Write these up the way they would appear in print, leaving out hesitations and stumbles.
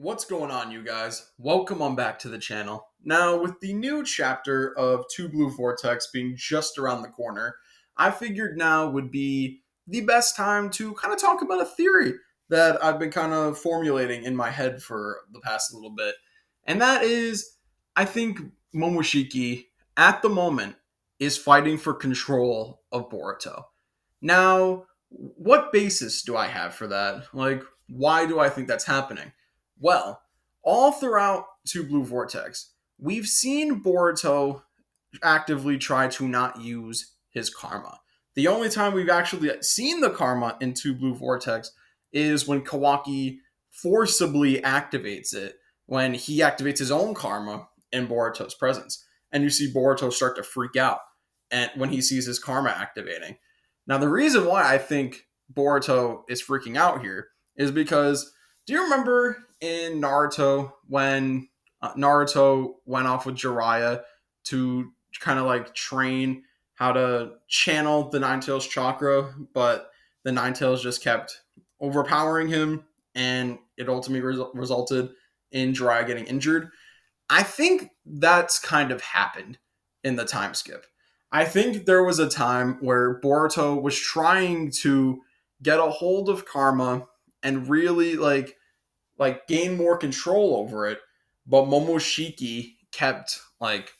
What's going on, you guys? Welcome on back to the channel. Now, with the new chapter of Two Blue Vortex being just around the corner, I figured now would be the best time to kind of talk about a theory that I've been kind of formulating in my head for the past little bit. And that is, I think Momoshiki, at the moment, is fighting for control of Boruto. Now, what basis do I have for that? Like, why do I think that's happening? Well, all throughout Two Blue Vortex, we've seen Boruto actively try to not use his karma. The only time we've actually seen the karma in Two Blue Vortex is when Kawaki forcibly activates it, when he activates his own karma in Boruto's presence. And you see Boruto start to freak out and when he sees his karma activating. Now, the reason why I think Boruto is freaking out here is because do you remember in Naruto when Naruto went off with Jiraiya to kind of like train how to channel the Nine Tails chakra, but the Nine Tails just kept overpowering him, and it ultimately resulted in Jiraiya getting injured? I think that's kind of happened in the time skip. I think there was a time where Boruto was trying to get a hold of karma and really like gain more control over it, but Momoshiki kept like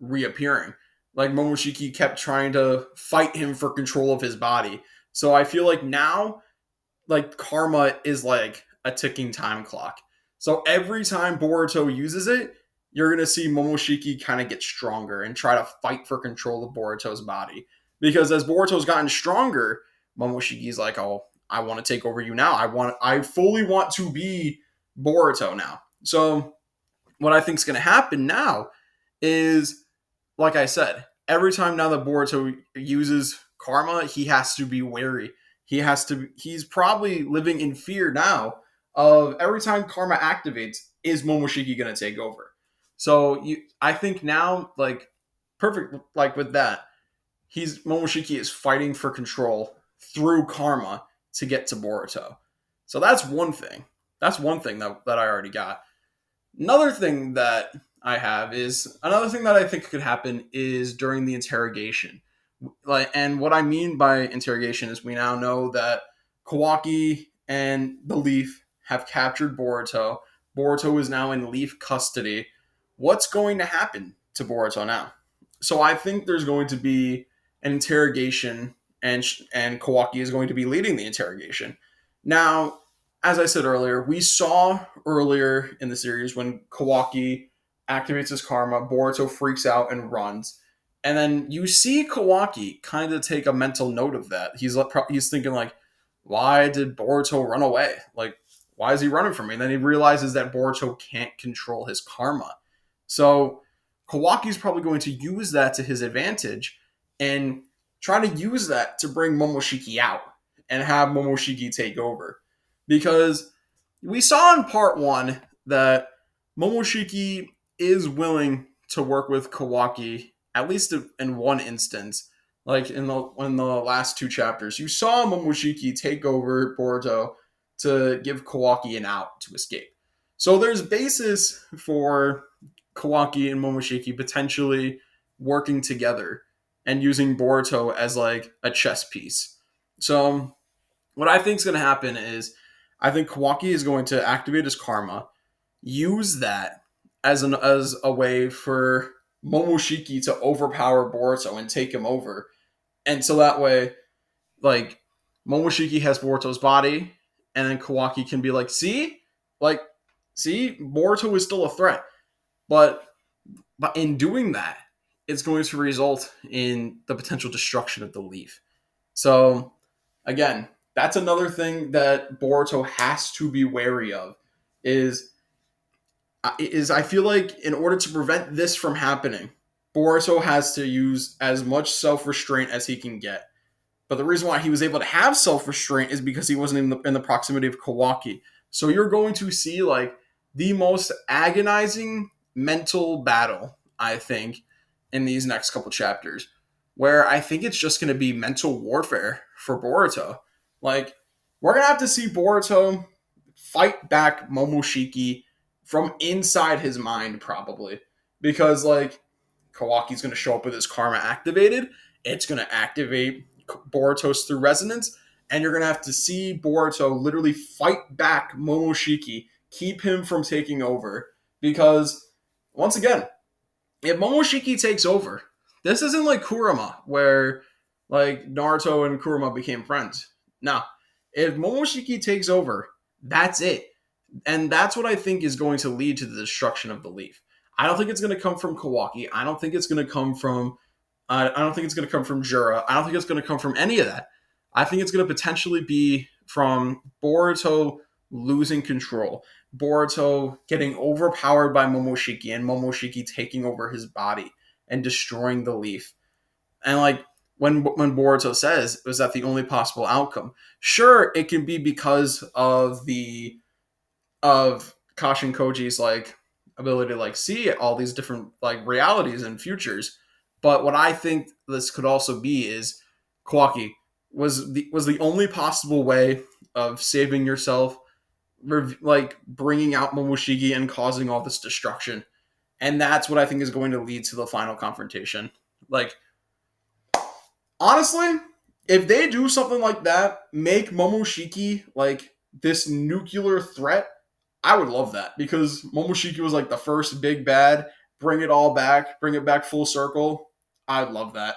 reappearing. Like Momoshiki kept trying to fight him for control of his body. So I feel like now like karma is like a ticking time clock. So every time Boruto uses it, you're gonna see Momoshiki kind of get stronger and try to fight for control of Boruto's body. Because as Boruto's gotten stronger, Momoshiki's like, "Oh, I want to take over you now. I fully want to be Boruto now." So what I think is gonna happen now is, like I said, every time now that Boruto uses karma, he has to be wary. He's probably living in fear now of every time karma activates, is Momoshiki going to take over? I think now, like, perfect, like with that, Momoshiki is fighting for control through karma to get to Boruto. So that's one thing. That's one thing that I already got. Another thing that I have is another thing that I think could happen is during the interrogation. Like, and what I mean by interrogation is we now know that Kawaki and the Leaf have captured Boruto. Boruto is now in Leaf custody. What's going to happen to Boruto now? So I think there's going to be an interrogation, and Kawaki is going to be leading the interrogation. Now, as I said earlier, we saw earlier in the series when Kawaki activates his karma, Boruto freaks out and runs. And then you see Kawaki kind of take a mental note of that. He's thinking like, why did Boruto run away? Like, why is he running from me? And then he realizes that Boruto can't control his karma. So Kawaki's probably going to use that to his advantage and try to use that to bring Momoshiki out and have Momoshiki take over. Because we saw in part one that Momoshiki is willing to work with Kawaki, at least in one instance. Like in the last two chapters, you saw Momoshiki take over Boruto to give Kawaki an out to escape. So there's basis for Kawaki and Momoshiki potentially working together and using Boruto as like a chess piece. So what I think is going to happen is I think Kawaki is going to activate his karma, use that as a way for Momoshiki to overpower Boruto and take him over. And so that way, like, Momoshiki has Boruto's body, and then Kawaki can be like, like, see, Boruto is still a threat. But in doing that, it's going to result in the potential destruction of the Leaf. So again, that's another thing that Boruto has to be wary of. Is I feel like in order to prevent this from happening, Boruto has to use as much self restraint as he can get. But the reason why he was able to have self restraint is because he wasn't in the proximity of Kawaki. So you're going to see like the most agonizing mental battle, I think, in these next couple chapters, where I think it's just going to be mental warfare for Boruto. Like, we're going to have to see Boruto fight back Momoshiki from inside his mind, probably. Because, like, Kawaki's going to show up with his karma activated. It's going to activate Boruto's through resonance. And you're going to have to see Boruto literally fight back Momoshiki, keep him from taking over. Because, once again, if Momoshiki takes over, this isn't like Kurama, where like Naruto and Kurama became friends. No. If Momoshiki takes over, that's it. And that's what I think is going to lead to the destruction of the leaf. I don't think it's going to come from Kawaki. I don't think it's going to come from I don't think it's going to come from Jura. I don't think it's going to come from any of that. I think it's going to potentially be from Boruto losing control, Boruto getting overpowered by Momoshiki, and Momoshiki taking over his body and destroying the leaf. And like when Boruto says, "Was that the only possible outcome?" Sure, it can be because of the of Kashin Koji's like ability to like see all these different like realities and futures. But what I think this could also be is Kawaki was the only possible way of saving yourself, like bringing out Momoshiki and causing all this destruction. And that's what I think is going to lead to the final confrontation. Like, honestly, if they do something like that, make Momoshiki like this nuclear threat, I would love that because Momoshiki was like the first big bad. Bring it all back, bring it back full circle. I'd love that.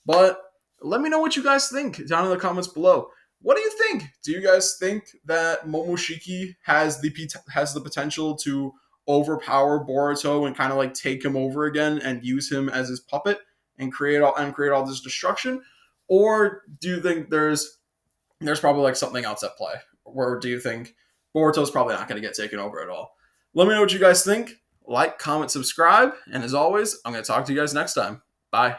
But let me know what you guys think down in the comments below. What do you think? Do you guys think that Momoshiki has the potential to overpower Boruto and kind of like take him over again and use him as his puppet and create all this destruction? Or do you think there's probably like something else at play? Or do you think Boruto's probably not going to get taken over at all? Let me know what you guys think. Like, comment, subscribe, and as always, I'm going to talk to you guys next time. Bye.